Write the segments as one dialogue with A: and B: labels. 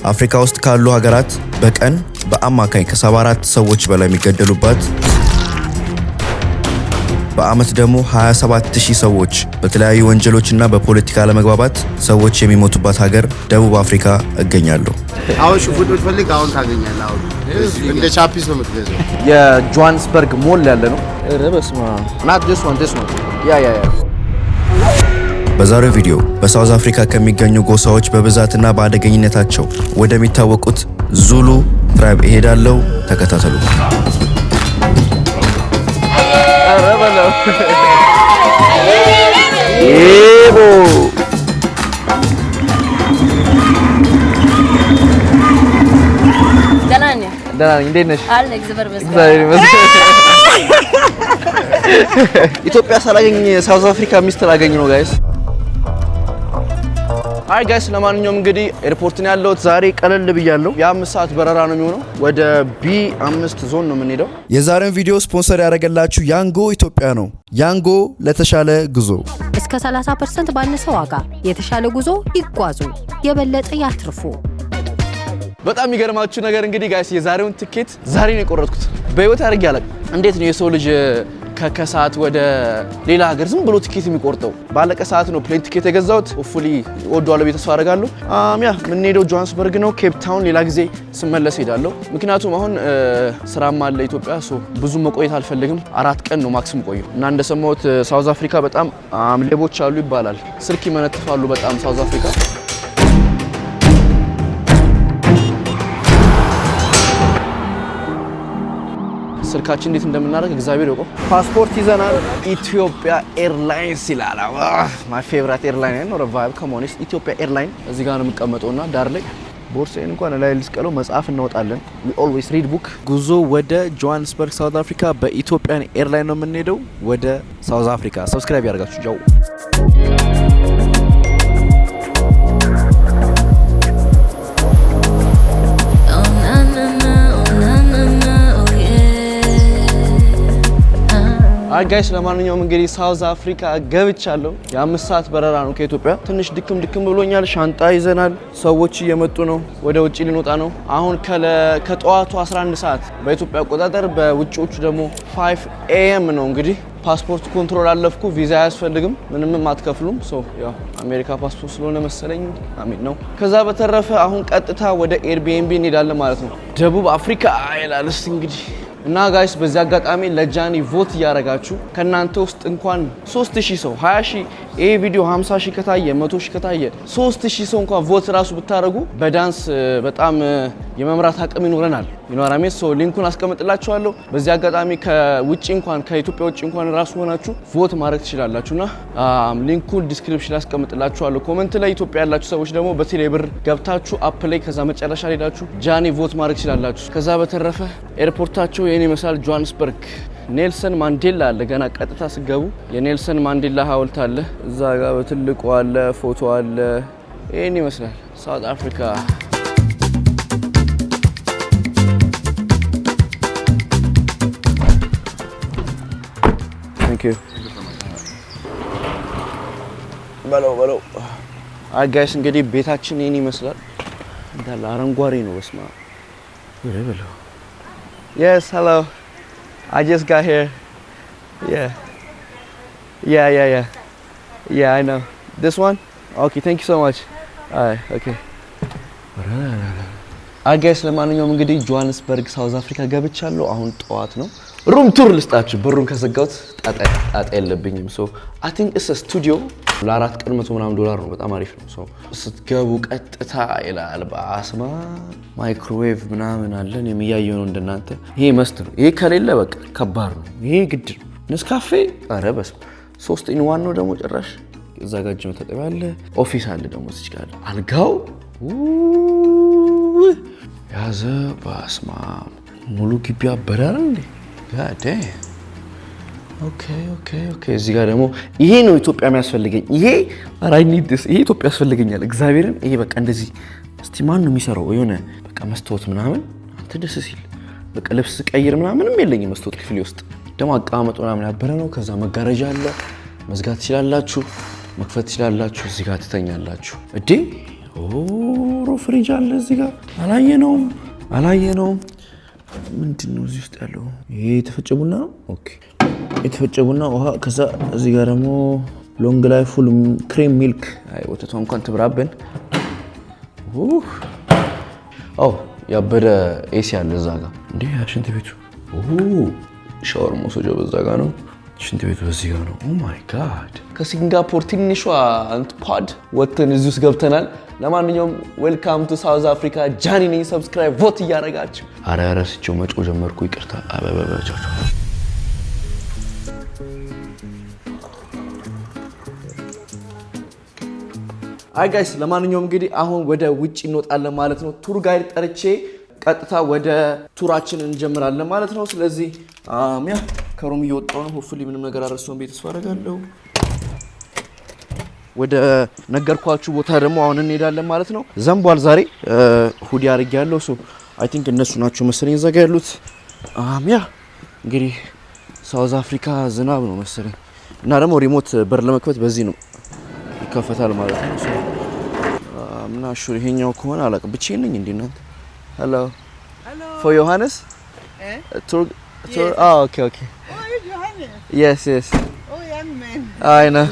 A: አፍሪካ ውስጥ ካሉ ሀገራት በቀን በአማካኝ ከ74 ሰዎች በላይ የሚገደሉባት በአመት ደግሞ 27000 ሰዎች በተለያዩ ወንጀሎችና በፖለቲካ አለመግባባት ሰዎች የሚሞቱባት ሀገር ደቡብ አፍሪካ እገኛለሁ።
B: አሁን ሽፉት ብትፈልግ አሁን ታገኛለህ። አሁን እንደ ቻፒስ ነው የምትገዛው።
C: የጆሃንስበርግ ሞል ያለ ነው። ረበስማ not this one ያ
A: በዛሬው ቪዲዮ በሳውዝ አፍሪካ ከሚገኙ ጎሳዎች በብዛትና በአደገኝነታቸው ወደሚታወቁት ዙሉ ትራይብ እሄዳለሁ። ተከታተሉ።
C: አረበለው ኤቦ ደህና ነኝ። እንዴት ነሽ? ኢትዮጵያ ሳላገኝ ሳውዝ አፍሪካ ሚስጥር አገኝ ነው ጋይስ። አይ ጋይስ ለማንኛውም እንግዲህ ኤርፖርትን ያለሁት ዛሬ ቀለል ብያለሁ። የ5 ሰዓት በረራ ነው የሚሆነው። ወደ B5 ዞን ነው የምንሄደው።
A: የዛሬውን ቪዲዮ ስፖንሰር ያደረገላችሁ ያንጎ ኢትዮጵያ ነው። ያንጎ ለተሻለ ጉዞ
D: እስከ 30% ባነሰ ዋጋ የተሻለ ጉዞ ይጓዙ፣ የበለጠ ያትርፉ።
C: በጣም የሚገርማችሁ ነገር እንግዲህ ጋይስ የዛሬውን ትኬት ዛሬ ነው የቆረጥኩት። በህይወት አድርጌ አላውቅም። እንዴት ነው የሰው ልጅ ከሰዓት ወደ ሌላ ሀገር ዝም ብሎ ትኬት የሚቆርጠው? ባለቀ ሰዓት ነው ፕሌን ትኬት የገዛሁት። ሆፕፉሊ ወደዋለሁ ቤት ተስፋ አደርጋለሁ። ያ የምንሄደው ጆሃንስበርግ ነው፣ ኬፕ ታውን ሌላ ጊዜ ስመለስ ሄዳለሁ። ምክንያቱም አሁን ስራም አለ ኢትዮጵያ፣ ብዙ መቆየት አልፈልግም። 4 ቀን ነው ማክሲም ቆየው እና እንደሰማሁት ሳውዝ አፍሪካ በጣም ሌቦች አሉ ይባላል። ስልክ ይመነጥፋሉ በጣም ሳውዝ አፍሪካ። ስልካችን እንዴት እንደምናደርግ እግዚአብሔር ያውቀው። ፓስፖርት ይዘናል። ኢትዮጵያ ኤርላይንስ ይላል። ማይ ፌቨራይት ኤርላይን ነው። ሪቫይቭ ከሞኒስ ኢትዮጵያ ኤርላይን እዚህ ጋር ነው የምቀመጠውና ዳር ላይ ቦርሳዬን እንኳን ላይ ልስቀለው መጽሐፍ እናወጣለን። we always read book። ጉዞ ወደ ጆሃንስበርግ ሳውዝ አፍሪካ በኢትዮጵያ ኤርላይን ነው የምንሄደው ወደ ሳውዝ አፍሪካ። ሰብስክራይብ ያደርጋችሁ ጃው። አይ ጋይስ ለማንኛውም እንግዲህ ሳውዝ አፍሪካ ገብቻለሁ። የ5 ሰዓት በረራ ነው ከኢትዮጵያ። ትንሽ ድክም ብሎኛል። ሻንጣ ይዘናል። ሰዎች እየመጡ ነው። ወደ ውጪ ልንወጣ ነው። አሁን ከጠዋቱ 11 ሰዓት በኢትዮጵያ አቆጣጠር፣ በውጪዎቹ ደግሞ 5 AM ነው። እንግዲህ ፓስፖርት ኮንትሮል አለፍኩ። ቪዛ አያስፈልግም፣ ምንም አትከፍሉም። ያው አሜሪካ ፓስፖርት ስለሆነ መሰለኝ አሜን ነው። ከዛ በተረፈ አሁን ቀጥታ ወደ ኤርቢኤንቢ እንሄዳለን ማለት ነው። ደቡብ አፍሪካ ይላል። እስቲ እንግዲህ እና ጋይስ በዚህ አጋጣሚ ለጃኒ ቮት እያረጋችሁ ከናንተ ውስጥ እንኳን 3000 ሰው 20000 ይሄ ቪዲዮ 50000 ከታየ 100000 ከታየ 3000 ሰው እንኳን ቮት ራሱ ብታረጉ በዳንስ በጣም የመምራት አቅም ይኖረናል። ይኖራሜ ሰው ሊንኩን አስቀምጥላችኋለሁ። በዚህ አጋጣሚ ከውጪ እንኳን ከኢትዮጵያ ውጪ እንኳን ራሱ ሆናችሁ ቮት ማድረግ ትችላላችሁና ሊንኩን ዲስክሪፕሽን ላይ አስቀምጥላችኋለሁ። ኮሜንት ላይ ኢትዮጵያ ያላችሁ ሰዎች ደግሞ በቴሌብር ገብታችሁ አፕ ላይ ከዛ መጨረሻ ላይ ሄዳችሁ ጃኒ ቮት ማድረግ ትችላላችሁ። ከዛ በተረፈ ኤርፖርታቸው የኔ መሳል ጆሃንስበርግ ኔልሰን ማንዴላ አለ። ገና ቀጥታ ስገቡ የኔልሰን ማንዴላ ሐውልት አለ እዛ ጋር በትልቁ አለ፣ ፎቶ አለ። ይሄን ይመስላል ሳውዝ አፍሪካ። ታንክ ዩ በለው። አይ ጋይስ እንግዲህ ቤታችን ይሄን ይመስላል። እንዳለ አረንጓዴ ነው። በስማ በለው። Yes, hello. I just got here. Yeah, I know. This one? Okay, thank you so much. Alright, okay. I guess ለማንኛውም እንግዲህ ጆሃንስበርግ ሳውዝ አፍሪካ ገብቻለሁ። አሁን ጠዋት ነው። ሩም ቱር ልስጣችሁ። በሩን ከዘጋሁት ጣጣ የለብኝም። I think it's a studio። ለ4 ቀን $100 ነው። በጣም አሪፍ ነው። ስትገቡ ቀጥታ ይላል በአስማ ማይክሮዌቭ ምናምን አለን። የሚያየው ነው እንደናንተ። ይሄ መስት ነው። ይሄ ከሌለ በቃ ከባድ ነው። ይሄ ግድ ነው። ነስካፌ አረ በስመ 3 in 1 ነው ደግሞ ጭራሽ። እዛ ጋር እጅ መታጠቢያ አለ። ኦፊስ አለ ደግሞ እዚህ ጋር አልጋው ያዘ በስመ አብ ሙሉ ግቢ አበራር እንዴ ጋዴ። ኦኬ እዚህ ጋር ደግሞ ይሄ ነው ኢትዮጵያ የሚያስፈልገኝ። ይሄ አይ ኒድ ዲስ። ይሄ ኢትዮጵያ ያስፈልገኛል እግዚአብሔርን። ይሄ በቃ እንደዚህ እስቲ ማን ነው የሚሰራው? የሆነ በቃ መስታወት ምናምን አንተ ደስ ሲል በቃ ልብስ ቀይር ምናምንም የለኝም። መስታወት ክፍሌ ውስጥ ደግሞ አቀማመጡ ምናምን ያበረ ነው። ከዛ መጋረጃ አለ። መዝጋት ትችላላችሁ፣ መክፈት ትችላላችሁ። እዚህ ጋር ትተኛላችሁ። እዴ ኦ ፍሪጅ አለ እዚህ ጋር አላየነውም ምንድነው እዚህ ውስጥ ያለው ይሄ የተፈጨ ቡና ነው ኦኬ የተፈጨ ቡና ውሃ ከዛ እዚህ ጋር ደግሞ ሎንግ ላይፍ ፉል ክሬም ሚልክ አይ ወተቷ እንኳን ትብራብን ኦ ያበደ ኤሲ አለ እዛ ጋር እንዴ ሽንት ቤቱ ሻወር መውሰጃው በዛ ጋር ነው ሽንት ቤቱ በዚህ ጋር ነው ኦ ማይ ጋድ ከሲንጋፖር ትንሿ ፓድ ወጥተን እዚህ ውስጥ ገብተናል ለማንኛውም ዌልካም ቱ ሳውዝ አፍሪካ ጃኒ ነኝ ሰብስክራይብ ቮት እያደረጋችሁ አረ ረስቼው መጮ ጀመርኩ ይቅርታ አበበበቻው አይ ጋይስ ለማንኛውም እንግዲህ አሁን ወደ ውጪ እንወጣለን ማለት ነው ቱር ጋይድ ጠርቼ ቀጥታ ወደ ቱራችን እንጀምራለን ማለት ነው ስለዚህ ያ ከሩም እየወጣሁ ነው ሆፕፉሊ ምንም ነገር አረሰውን ቤት ተስፋ አደርጋለሁ ወደ ነገርኳችሁ ቦታ ደግሞ አሁን እንሄዳለን ማለት ነው ዘንቧል ዛሬ ሁዲ አድርጌያለሁ ሶ አይ ቲንክ እነሱ ናቸው መሰለኝ እዛ ጋር ያሉት ያ እንግዲህ ሳውዝ አፍሪካ ዝናብ ነው መሰለኝ እና ደግሞ ሪሞት በር ለመክፈት በዚህ ነው ይከፈታል ማለት ነው ሶ ምና ሹር ይሄኛው ከሆነ አላውቅም ብቻዬን ነኝ እንዴ እናንተ hello for Johannes tour oh okay oh Johannes yes
E: oh young man
C: I know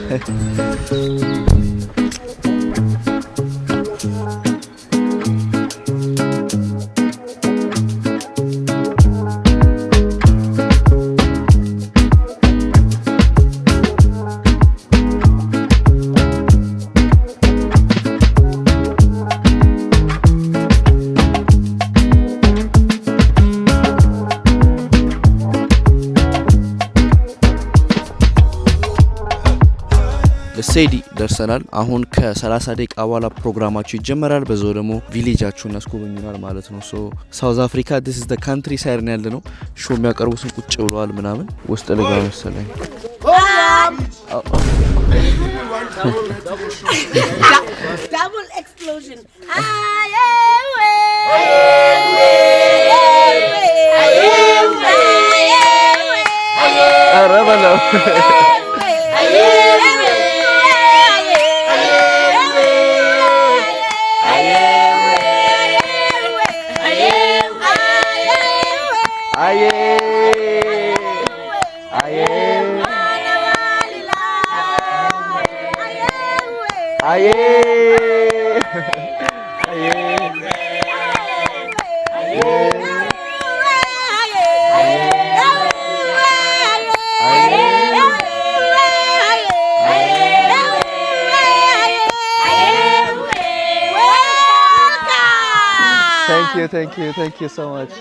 C: ሴዲ ደርሰናል አሁን ከ30 ደቂቃ በኋላ ፕሮግራማችሁ ይጀምራል በዛው ደግሞ ቪሌጃችሁን ያስጎበኙናል ማለት ነው ሶ ሳውዝ አፍሪካ this is the country side ነው ያለነው ሾው የሚያቀርቡትን ቁጭ ብለዋል ምናምን ውስጥ ለጋ መሰለኝ
E: double explosion
C: አረበለው Thank you so much.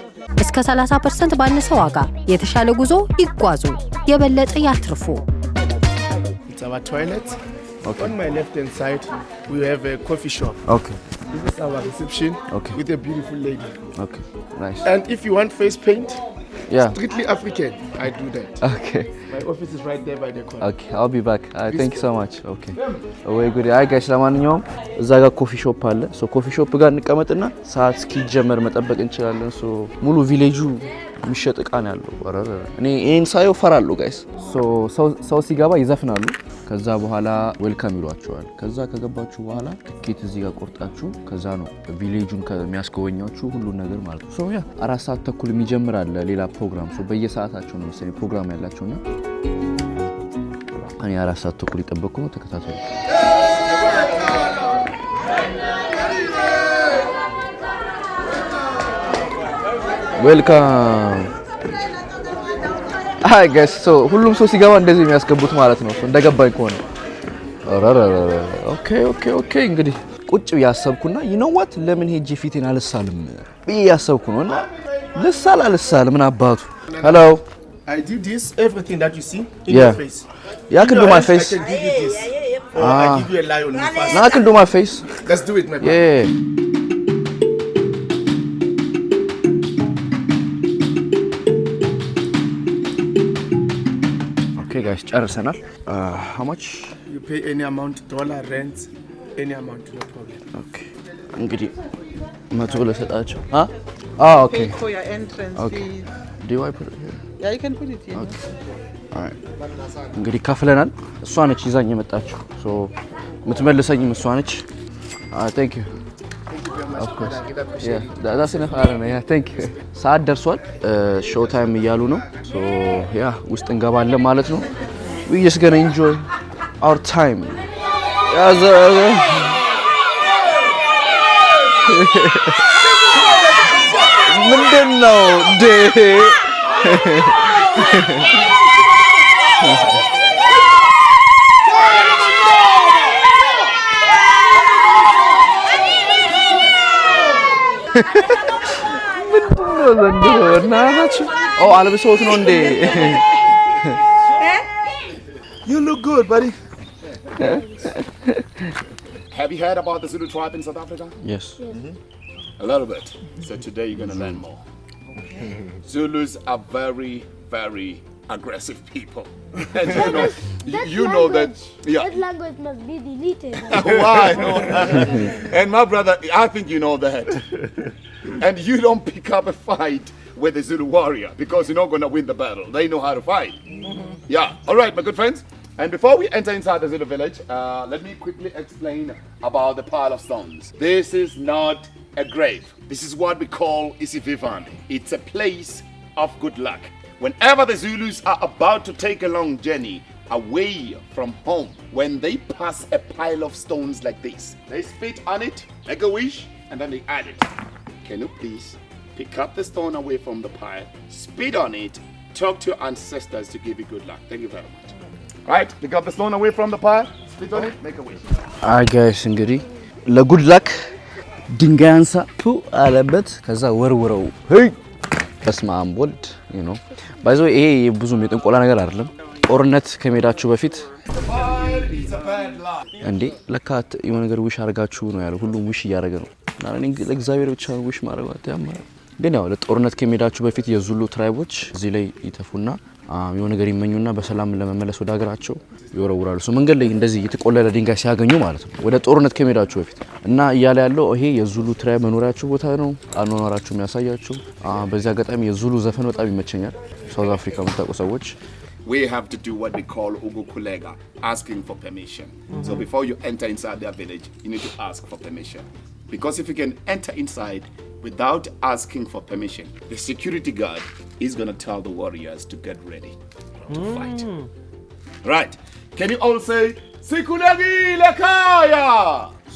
D: እስከ 30% ባነሰ ዋጋ የተሻለ ጉዞ ይጓዙ የበለጠ ያትርፉ
B: It's our toilet. Okay. On my left hand side we have a coffee shop.
C: Okay.
B: This is our reception with a beautiful lady.
C: Okay. Nice.
B: And if you want face paint,
C: yeah.
B: Strictly African, I do that.
C: Okay.
B: My office is right there by the corner.
C: Okay, I'll be back. Thank you so much. Okay. ወይ ጉድ አይ ጋይስ ለማንኛውም እዛ ጋር ኮፊ ሾፕ አለ ሶ ኮፊ ሾፕ ጋር እንቀመጥና ሰዓት እስኪጀመር መጠበቅ እንችላለን ሶ ሙሉ ቪሌጁ የሚሸጥ እቃ ነው ያለው ወረረ እኔ ይሄን ሳየው ፈራለሁ ጋይስ ሶ ሰው ሲገባ ይዘፍናሉ ከዛ በኋላ ዌልካም ይሏቸዋል ከዛ ከገባችሁ በኋላ ትኬት እዚህ ጋር ቆርጣችሁ ከዛ ነው ቪሌጁን ከሚያስጎበኛችሁ ሁሉ ነገር ማለት ነው ሶ ያ 4 ሰዓት ተኩል የሚጀምር አለ ሌላ ፕሮግራም ሶ በየሰዓታቸው ነው መሰለኝ ፕሮግራም ያላቸውና እኔ 4 ሰዓት ተኩል ይጠበቁ ነው ተከታተሉ ዌልካም አይ ጋይስ ሶ ሁሉም ሰው ሲገባ እንደዚህ የሚያስገቡት ማለት ነው እንደገባኝ ከሆነ ኦኬ እንግዲህ ቁጭ ያሰብኩና you know what ለምን ሄጄ ፊቴን አልሳልም ያሰብኩ ነውና ልሳል ምን አባቱ hello
B: I did this everything that you see in your face
C: I can do my face
B: I can give you this I give you a lion first
C: now I can do my face
B: let's do it my brother
C: yeah Okay guys, ጨርሰናል. How much?
B: You pay any amount, dollar, rent, any amount, no problem.
C: Okay. እንግዲህ 100 ብር ሰጣቸው. Okay.
E: Pay for your entrance fee.
C: Do I put it here?
E: Yeah, you can put it here.
C: Okay. All right. እንግዲህ ከፍለናል. እሷ ነች ይዛኝ የመጣችው. So የምትመልሰኝም እሷ ነች. Thank you. Of course. Yeah, that's enough. I don't know. Yeah, thank you. ሰዓት ደርሷል። ሾው ታይም እያሉ ነው። So yeah, ውስጥ እንገባለን ማለት ነው. We just gonna enjoy our time. ምንድን ነው ዴ አልብሶት ነው እንዴ?
B: You look good, buddy. Have you heard about the Zulu tribe in South Africa?
C: Yes.
B: A little bit. So today you're going to learn more. Zulus are very, very aggressive people. And you know that. Yeah.
F: That language must be deleted.
B: Why? And my brother, I think you know that. And you don't pick up a fight with a Zulu warrior because you're not going to win the battle. They know how to fight. Yeah. All right, my good friends. And before we enter inside the Zulu village, let me quickly explain about the pile of stones. This is not a grave. This is what we call Isivivande. It's a place of good luck. Whenever the Zulus are about to take a long journey away from home, when they pass a pile of stones like this, they spit on it, make a wish, and then they add it. Can you please pick up the stone away from the pile, spit on it, talk to your ancestors to give you good luck. Thank you very much. Right, pick up the stone away from the pile, spit on it, make a wish.
C: አይ ጋይስ እንግዲህ ለጉድ ላክ ድንጋይ አንሳ ቱ አለበት ከዛ ወርውረው ሄይ በስመ አብ ወልድ you know ባይዞ ይሄ ብዙም የጥንቆላ ነገር አይደለም። ጦርነት ከመሄዳችሁ በፊት እንዴ ለካት የሆነ ነገር ዊሽ አርጋችሁ ነው ያለው። ሁሉም ዊሽ እያደረገ ነው እና እኔ ለእግዚአብሔር ብቻ ዊሽ ማድረጋት ያማረ ግን ያው ለጦርነት ከመሄዳችሁ በፊት የዙሉ ትራይቦች እዚህ ላይ ይተፉና የሆነ ነገር ይመኙና በሰላም ለመመለስ ወደ ሀገራቸው ይወረውራሉ። ሶ መንገድ ላይ እንደዚህ የተቆለለ ድንጋይ ሲያገኙ ማለት ነው ወደ ጦርነት ከመሄዳችሁ በፊት እና እያለ ያለው ይሄ የዙሉ ትራይብ መኖሪያቸው ቦታ ነው። አኗኗራቸው የሚያሳያችሁ በዚህ አጋጣሚ የዙሉ ዘፈን በጣም ይመቸኛል። ሳውዝ አፍሪካ የምታውቁ ሰዎች
B: we have to do what we call ugukulega, asking for permission. So before you enter inside their village, you need to ask for permission. Because if you can enter inside without asking for permission, the security guard is going to tell the warriors to get ready to fight. Right. Can you all say, Sikulagi Lakaya?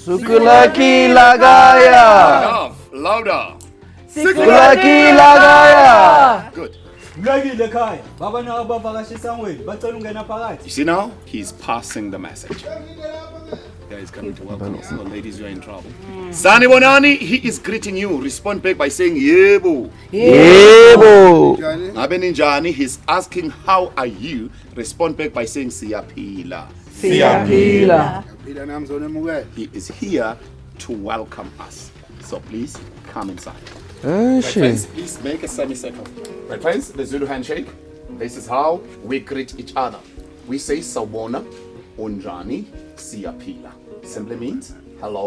C: Sukulaki Lagaya.
B: Enough. Louder.
C: Sikulaki Lagaya.
B: Good.
G: You
B: see now? He's passing the message. Guys coming to welcome us. So ladies, you are in trouble. Sani Bonani, he is greeting you. Respond back by saying Yebo.
C: Yebo.
B: Abeninjani, he's asking how are you? Respond back by saying Siyapila.
C: Siyapila.
B: He is here to welcome us. So please come inside.
C: Right,
B: friends, please make a semicircle. Right, friends, the Zulu handshake. This is how we greet each other. We say Sawona, Unjani, Siyapila. Simply means, hello,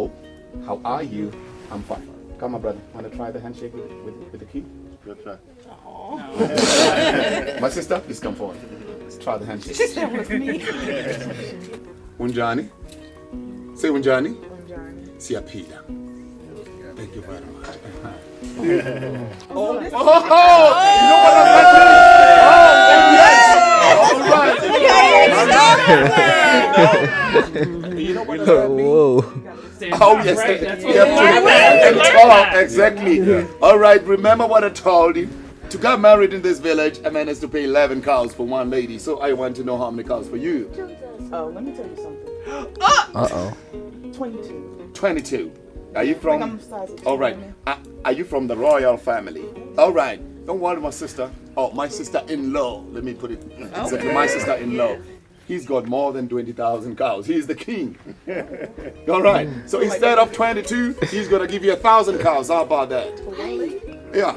B: how are you? I'm fine. Come on, brother. Want to try the handshake with the key? Good try. My sister, please come forward. Let's try the handshake.
E: She's there with me.
B: Unjani. Say Unjani. Siyapila. Thank you very much. You know what I'm
C: Whoa.
B: Oh, yes. And tall, exactly. Yeah. All right, remember what I told you. To get married in this village, a man has to pay 11 cows for one lady. So I want to know how many cows for you.
E: Oh, let me tell you something.
C: Uh-oh.
E: 22.
B: 22. Are you from? All right. Are you from the royal family? All right. Don't worry, my sister. Oh, my sister-in-law. Let me put it exactly. My sister-in-law. He's got more than 20,000 cows. He's the king. All right. So instead of 22, he's gonna give you 1,000 cows. How about that? Yeah.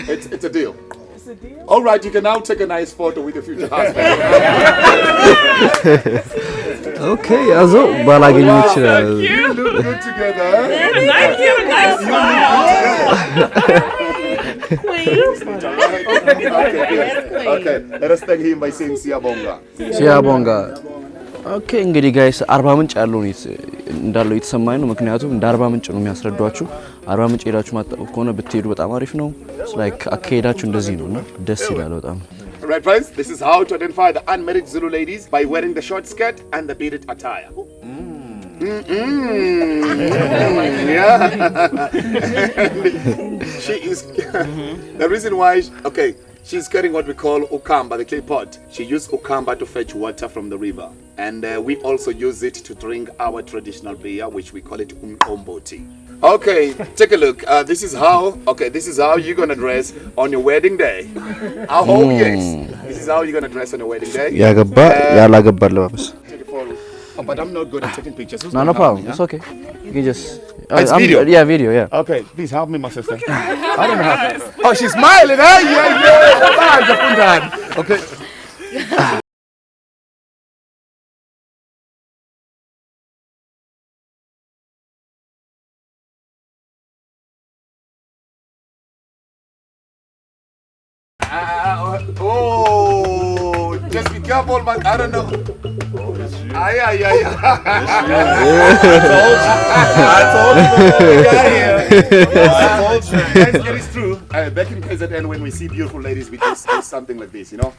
B: It's a deal.
E: It's a deal.
B: All right. You can now take a nice photo with your future husband.
C: Okay, also ባላገኝ ይችላል።
B: You look good together.
E: Thank you, guys.
B: Okay. Let us thank him by saying Siyabonga.
C: Siyabonga. ኦኬ እንግዲህ ጋይስ አርባ ምንጭ ያለው እንዳለው የተሰማኝ ነው። ምክንያቱም እንደ አርባ ምንጭ ነው የሚያስረዷችሁ። አርባ ምንጭ ሄዳችሁ ማጣው ከሆነ ብትሄዱ በጣም አሪፍ ነው። ላይክ አካሄዳችሁ እንደዚህ ነውና ደስ ይላል በጣም።
B: Right, friends, this is how to identify the unmarried Zulu ladies by wearing the short skirt and the beaded attire. Yeah. She is the reason why. Okay, she's carrying what we call ukamba, the clay pot. She used ukamba to fetch water from the river, and we also use it to drink our traditional beer, which we call it umqomboti. Okay, take a look. This is how. Okay, this is how you're gonna dress on your wedding day. I hope yes. This is how you're gonna dress on your wedding day.
C: ያገባ ያላገባ ለባበስ
B: Oh, but I'm not good at taking pictures. Who's
C: No
B: gonna
C: problem.
B: help me,
C: It's okay. You just
B: It's video?
C: Yeah, video, yeah.
B: Okay, please help me, my sister. I don't know how. Oh, she's smiling, huh? Yeah. Okay. Oh, just be careful, man. I don't know. Ay. I told you. Guys, it is true. Back in KZN, when we see beautiful ladies, we just do something like this, you know?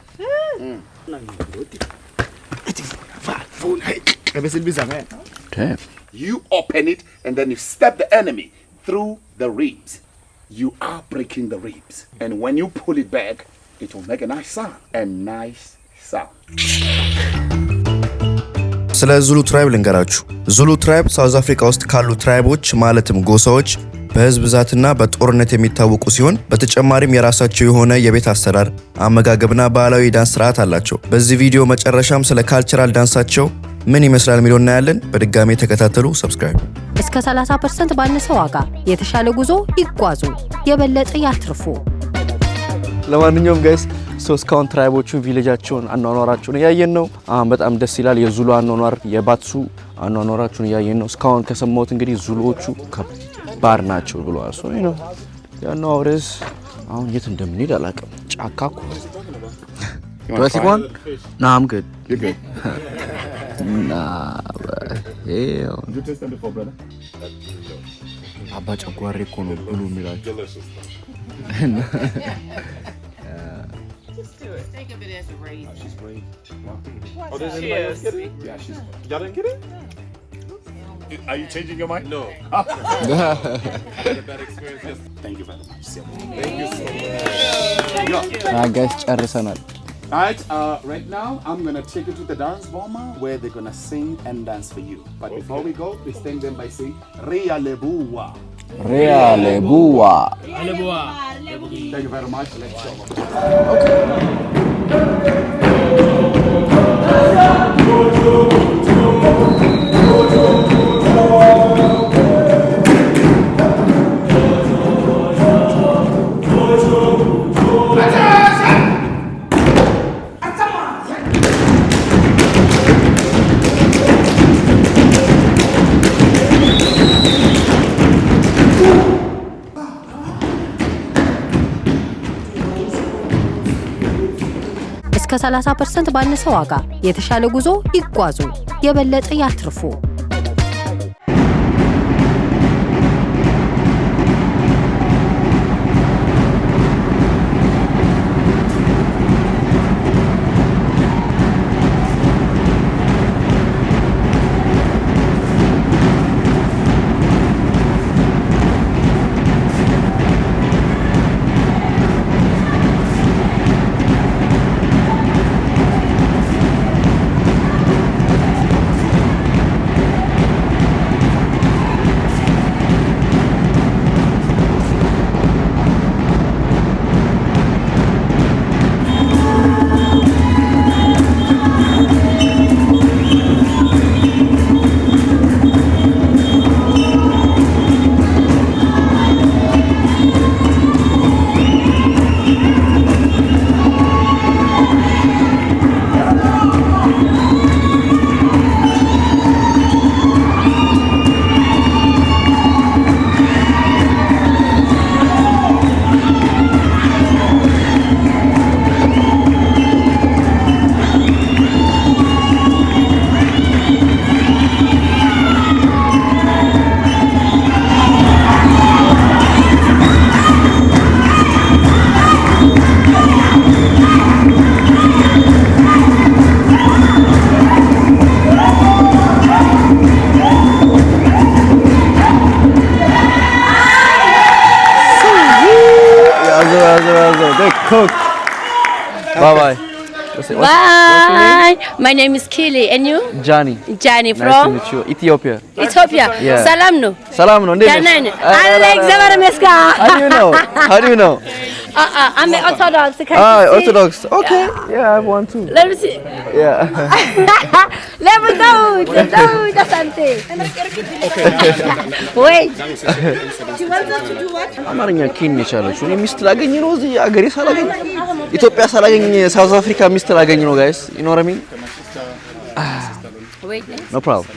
C: Damn.
B: You open it and then you stab the enemy through the ribs. You are breaking the ribs. And when you pull it back, it will make a nice sound. A nice sound.
A: ስለ ዙሉ ትራይብ ልንገራችሁ። ዙሉ ትራይብ ሳውዝ አፍሪካ ውስጥ ካሉ ትራይቦች ማለትም ጎሳዎች በህዝብ ብዛትና በጦርነት የሚታወቁ ሲሆን በተጨማሪም የራሳቸው የሆነ የቤት አሰራር፣ አመጋገብና ባህላዊ ዳንስ ስርዓት አላቸው። በዚህ ቪዲዮ መጨረሻም ስለ ካልቸራል ዳንሳቸው ምን ይመስላል የሚለው እናያለን። በድጋሚ ተከታተሉ። ሰብስክራይብ።
D: እስከ 30% ባነሰ ዋጋ የተሻለ ጉዞ ይጓዙ፣ የበለጠ ያትርፉ።
C: ለማንኛውም ጋይስ እስካሁን ትራይቦቹን ቪሌጃቸውን አኗኗራቸውን እያየን ነው። በጣም ደስ ይላል። የዙሉ አኗኗር የባትሱ አኗኗራቸውን እያየን ነው። እስካሁን ከሰማሁት እንግዲህ ዙሉዎቹ ከባድ ናቸው ብለዋል። ሶ ነው ያው አውሬስ አሁን የት እንደምንሄድ አላውቅም። ጫካ እኮ ወሲቋን ናም good
B: You're good.
A: You tasted before, brother? አባ ጨጓሬ እኮ ነው ብሉ የሚላቸው።
E: Think of it as a raise.
B: She's brave.
E: Oh, this is.
B: Yeah, she's brave.
G: Y'all didn't get it?
B: Are you changing your mind?
G: No. I had a bad experience yesterday.
B: Thank you very much.
G: Thank you so much.
C: ጋይስ ጨርሰናል።
B: Alright, right now I'm gonna take you to the dance bomber where they're gonna sing and dance for you. But before we go, please thank them by saying Ria Lebuwa.
C: Reale Bua.
B: Thank you very much. Let's go.
D: እስከ 30% ባነሰ ዋጋ የተሻለ ጉዞ ይጓዙ፣ የበለጠ ያትርፉ።
C: Quick, cook. Bye-bye.
H: Bye. My name is Kili, and you?
C: Johnny.
H: Johnny
C: Nice to
H: from
C: meet you. Ethiopia.
H: Ethiopia.
C: Yeah.
H: Salam no.
C: Salam no.
H: Danan. Alex Zabarmeska.
C: How do you know? How do you know?
H: I'm an Orthodox.
C: Orthodox. Okay. Yeah, I have one too.
H: Let me see.
C: Yeah.
H: Let me go. That's something. Wait.
F: You want us to do what?
C: አማርኛ ኪን የቻለች እኔ ሚስት ላገኝ ነው እዚህ አገሬ ሳላገኝ ኢትዮጵያ ሳላገኝ ሳውዝ አፍሪካ ሚስት ላገኝ ነው ጋይስ you know what I mean
H: Wait.
C: no problem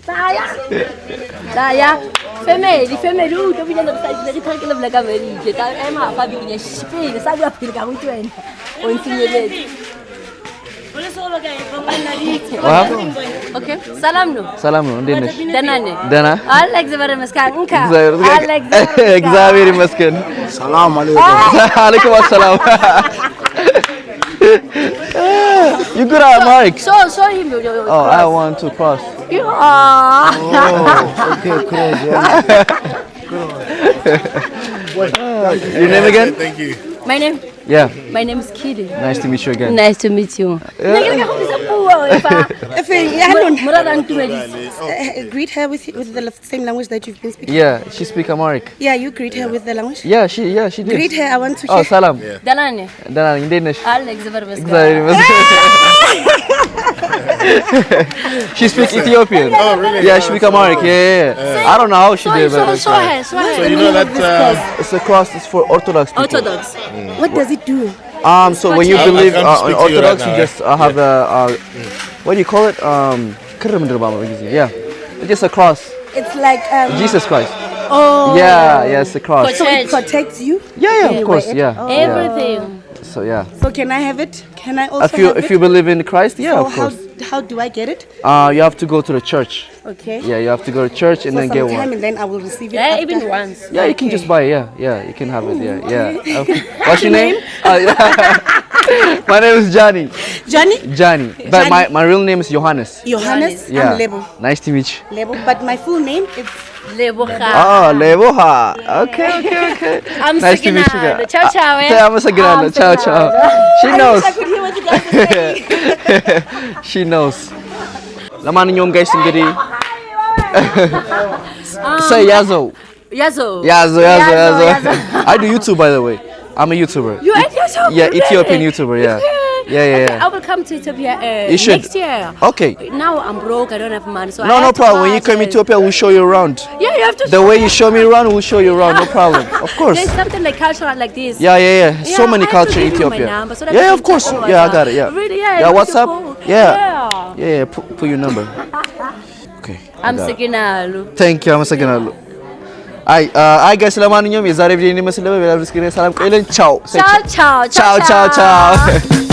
H: Saya. Family. Tu punya nak saya jadi tak kena belakang beri. Kita emang apa bikinnya sipil. Saya buat pilih kamu tu kan. Untuk ni.
F: Boleh solo guys, pemain lagi.
C: Wah.
H: Okay. Salam no.
C: ሰላም ነው እንዴት ነሽ
H: Danan.
C: ደህና
H: Alex Zabarmeska. Enka. Alex.
C: እግዚአብሔር ይመስገን ሰላም አለይኩም ሰላም You good at Mike?
H: So him.
C: Oh, I want to cross.
A: Okay, cross.
C: Your name again?
G: Thank you.
H: My name?
C: Yeah.
H: My name is Kili.
C: Nice to meet you again.
H: Nice to meet you.
F: Greet her with the same language that you've been speaking.
C: Yeah, she speak Amharic.
F: Yeah, you greet her with the language.
C: Yeah, she did.
F: Greet her. I want to
C: Oh,
F: hear.
C: ሰላም
H: Danan.
C: ደህና ነኝ እንዴት ነሽ
H: Alex Zabarmeska.
C: እግዚአብሔር ይመስገን She speak Ethiopian.
G: Oh, really?
C: Yeah, she speak Amharic. Yeah. I don't know how she did, but
H: So her.
G: So you know that
C: it's a cross. It's for Orthodox people.
H: Orthodox.
F: What does it do?
C: So when you believe
G: I'll speak
C: in
G: to you
C: Orthodox,
G: right
C: you
G: now,
C: just have a what do you call it? ክር ምንድን ነው በአማርኛ ጊዜ? Yeah, it's just a cross.
F: It's like
C: Jesus Christ.
F: oh.
C: Yeah, it's a cross.
F: So it protects you.
C: Yeah, of course, yeah.
H: Everything.
C: So yeah.
F: So can I have it? Can I also have
C: If you believe in Christ, yeah,
F: So
C: of course.
F: how do I get it?
C: You have to go to the church.
F: Okay.
C: Yeah, you have to go to church and
F: For
C: then
F: some
C: get
F: time
C: one.
F: and then I will receive it.
H: Yeah,
F: after.
H: even once.
C: Yeah, you can just buy it. Yeah, you can have it. Yeah. What's your name? My name is Johnny.
F: Johnny?
C: Johnny. But
F: Johnny.
C: my real name is Johannes.
F: Johannes.
C: Yeah.
F: I'm Lebo.
C: Nice to meet you.
F: Lebo. But my full name is
H: Leboha.
C: Oh, Leboha. Okay.
H: I'm
C: Nice to meet you.
H: Signal. Ciao.
C: አመሰግናለሁ. Ciao. She knows.
F: I could hear what you guys were saying.
C: She knows. ለማንኛውም ጋይስ እንግዲህ say ያዘው
H: Yazo.
C: I do YouTube by the way. I'm a YouTuber.
H: You are YouTube?
C: Yeah, Ethiopian YouTuber, yeah. Yeah.
H: I will come to Ethiopia
C: You should.
H: next year.
C: Okay.
H: Now I'm broke. I don't have money. So I
C: No
H: have to
C: problem. When you come to
H: hustle.
C: Ethiopia, we'll show you around.
H: Yeah, you have to.
C: The way you show me around, we'll show you around. No problem. Of course.
H: There's something like cultural like this.
C: Yeah. So
H: Yeah,
C: many
H: I have
C: culture
H: to
C: in
H: give you my
C: Ethiopia.
H: number so that
C: Yeah,
H: we
C: of
H: can
C: course.
H: talk over
C: Yeah, I
H: that.
C: got it. Yeah.
H: Really?
C: Yeah,
H: Yeah.
C: WhatsApp?
H: Cool.
C: Yeah. Put your number. Okay.
H: I'm Signal.
C: Thank you. አመሰግናለሁ። አይ ጋይስ ለማንኛውም የዛሬ ቪዲዮ ይመስል ነበር። በሌላ ቪዲዮ ሰላም ቆይልን። ቻው።
H: Ciao.
C: Ciao.